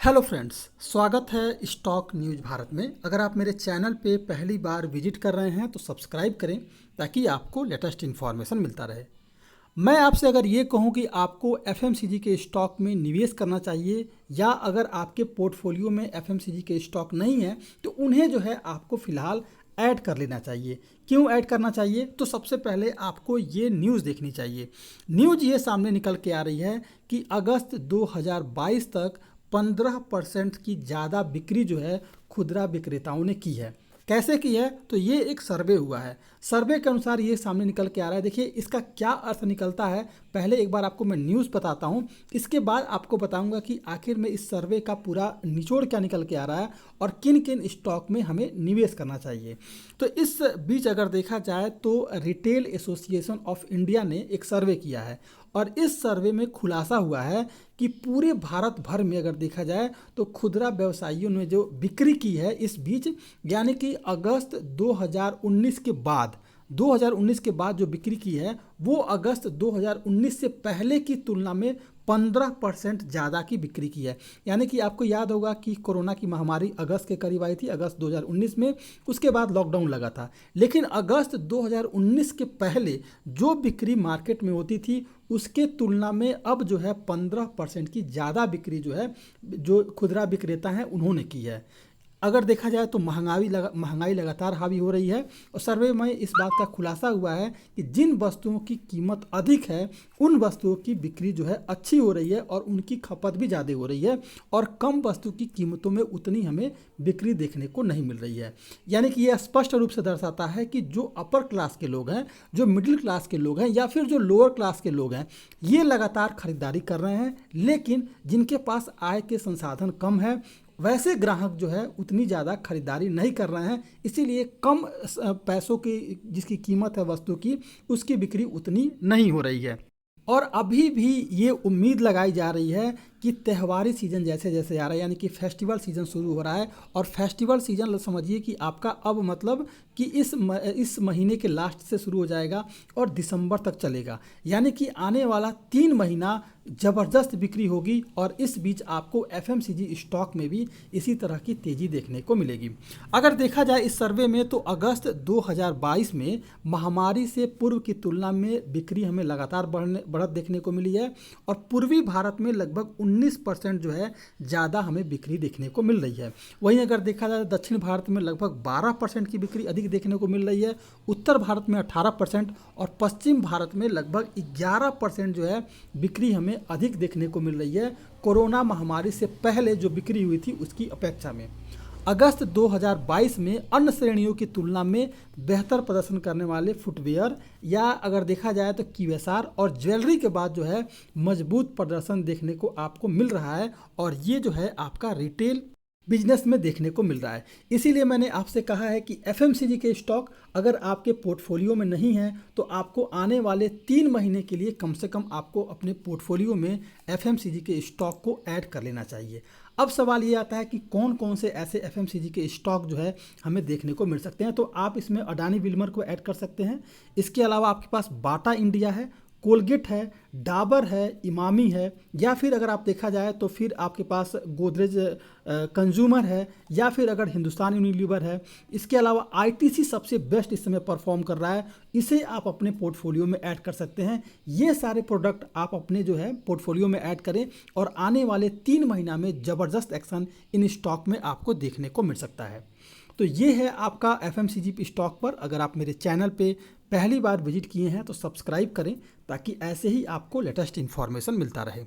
Hello friends, स्वागत है stock news Bharat में। अगर आप मेरे चैनल पे पहली बार विजिट कर रहे हैं तो सब्सक्राइब करें ताकि आपको लेटेस्ट इन्फॉर्मेशन मिलता रहे। मैं आपसे अगर ये कहूँ कि आपको एफएमसीजी के स्टॉक में निवेश करना चाहिए या अगर आपके पोर्टफोलियो में एफएमसीजी के स्टॉक नहीं है तो उन्हें जो है आपको फ़िलहाल ऐड कर लेना चाहिए। क्यों ऐड करना चाहिए? तो सबसे पहले आपको ये न्यूज़ देखनी चाहिए। न्यूज़ ये सामने निकल के आ रही है कि अगस्त 2022 तक 15% की ज़्यादा बिक्री जो है खुदरा विक्रेताओं ने की है। कैसे की है? तो ये एक सर्वे हुआ है। सर्वे के अनुसार ये सामने निकल के आ रहा है। देखिए इसका क्या अर्थ निकलता है, पहले एक बार आपको मैं न्यूज़ बताता हूँ, इसके बाद आपको बताऊंगा कि आखिर में इस सर्वे का पूरा निचोड़ क्या निकल के आ रहा है और किन किन स्टॉक में हमें निवेश करना चाहिए। तो इस बीच अगर देखा जाए तो रिटेल एसोसिएशन ऑफ इंडिया ने एक सर्वे किया है और इस सर्वे में खुलासा हुआ है कि पूरे भारत भर में अगर देखा जाए तो खुदरा व्यवसायियों ने जो बिक्री की है इस बीच, यानी कि अगस्त 2019 के बाद जो बिक्री की है वो अगस्त 2019 से पहले की तुलना में 15% ज़्यादा की बिक्री की है। यानी कि आपको याद होगा कि कोरोना की महामारी अगस्त के करीब आई थी, अगस्त 2019 में, उसके बाद लॉकडाउन लगा था। लेकिन अगस्त 2019 के पहले जो बिक्री मार्केट में होती थी उसके तुलना में अब जो है 15% की ज़्यादा बिक्री जो है जो खुदरा विक्रेता हैं उन्होंने की है। अगर देखा जाए तो महंगाई लगातार हावी हो रही है और सर्वे में इस बात का खुलासा हुआ है कि जिन वस्तुओं की कीमत अधिक है उन वस्तुओं की बिक्री जो है अच्छी हो रही है और उनकी खपत भी ज़्यादा हो रही है और कम वस्तु की कीमतों में उतनी हमें बिक्री देखने को नहीं मिल रही है। यानी कि यह स्पष्ट रूप से दर्शाता है कि जो अपर क्लास के लोग हैं, जो मिडिल क्लास के लोग हैं या फिर जो लोअर क्लास के लोग हैं, ये लगातार खरीदारी कर रहे हैं। लेकिन जिनके पास आय के संसाधन कम है वैसे ग्राहक जो है उतनी ज़्यादा खरीदारी नहीं कर रहे हैं, इसीलिए कम पैसों की जिसकी कीमत है वस्तु की उसकी बिक्री उतनी नहीं हो रही है। और अभी भी ये उम्मीद लगाई जा रही है कि त्योहारी सीज़न जैसे जैसे आ रहा है, यानी कि फेस्टिवल सीज़न शुरू हो रहा है और फेस्टिवल सीज़न समझिए कि आपका अब मतलब कि इस महीने के लास्ट से शुरू हो जाएगा और दिसंबर तक चलेगा। यानी कि आने वाला 3 महीना ज़बरदस्त बिक्री होगी और इस बीच आपको एफएमसीजी स्टॉक में भी इसी तरह की तेज़ी देखने को मिलेगी। अगर देखा जाए इस सर्वे में तो अगस्त 2022 में महामारी से पूर्व की तुलना में बिक्री हमें लगातार बढ़त देखने को मिली है और पूर्वी भारत में लगभग 19% जो है ज़्यादा हमें बिक्री देखने को मिल रही है। वहीं अगर देखा जाए दक्षिण भारत में लगभग 12% की बिक्री अधिक देखने को मिल रही है, उत्तर भारत में 18% और पश्चिम भारत में लगभग 11% जो है बिक्री हमें अधिक देखने को मिल रही है कोरोना महामारी से पहले जो बिक्री हुई थी उसकी अपेक्षा में। अगस्त 2022 में अन्य श्रेणियों की तुलना में बेहतर प्रदर्शन करने वाले फुटवेयर या अगर देखा जाए तो क्यूएसआर और ज्वेलरी के बाद जो है मजबूत प्रदर्शन देखने को आपको मिल रहा है और ये जो है आपका रिटेल बिजनेस में देखने को मिल रहा है। इसीलिए मैंने आपसे कहा है कि एफएमसीजी के स्टॉक अगर आपके पोर्टफोलियो में नहीं है तो आपको आने वाले 3 महीने के लिए कम से कम आपको अपने पोर्टफोलियो में एफएमसीजी के स्टॉक को ऐड कर लेना चाहिए। अब सवाल ये आता है कि कौन कौन से ऐसे एफएमसीजी के स्टॉक जो है हमें देखने को मिल सकते हैं। तो आप इसमें अडानी विल्मर को ऐड कर सकते हैं। इसके अलावा आपके पास बाटा इंडिया है, कोलगेट है, डाबर है, इमामी है, या फिर अगर आप देखा जाए तो फिर आपके पास गोदरेज कंज्यूमर है या फिर अगर हिंदुस्तान यूनिलीवर है। इसके अलावा आईटीसी सबसे बेस्ट इस समय परफॉर्म कर रहा है, इसे आप अपने पोर्टफोलियो में ऐड कर सकते हैं। ये सारे प्रोडक्ट आप अपने जो है पोर्टफोलियो में ऐड करें और आने वाले 3 महीना में ज़बरदस्त एक्शन इन स्टॉक में आपको देखने को मिल सकता है। तो ये है आपका एफएमसीजी स्टॉक पर। अगर आप मेरे चैनल पे पहली बार विजिट किए हैं तो सब्सक्राइब करें ताकि ऐसे ही आपको लेटेस्ट इन्फॉर्मेशन मिलता रहे।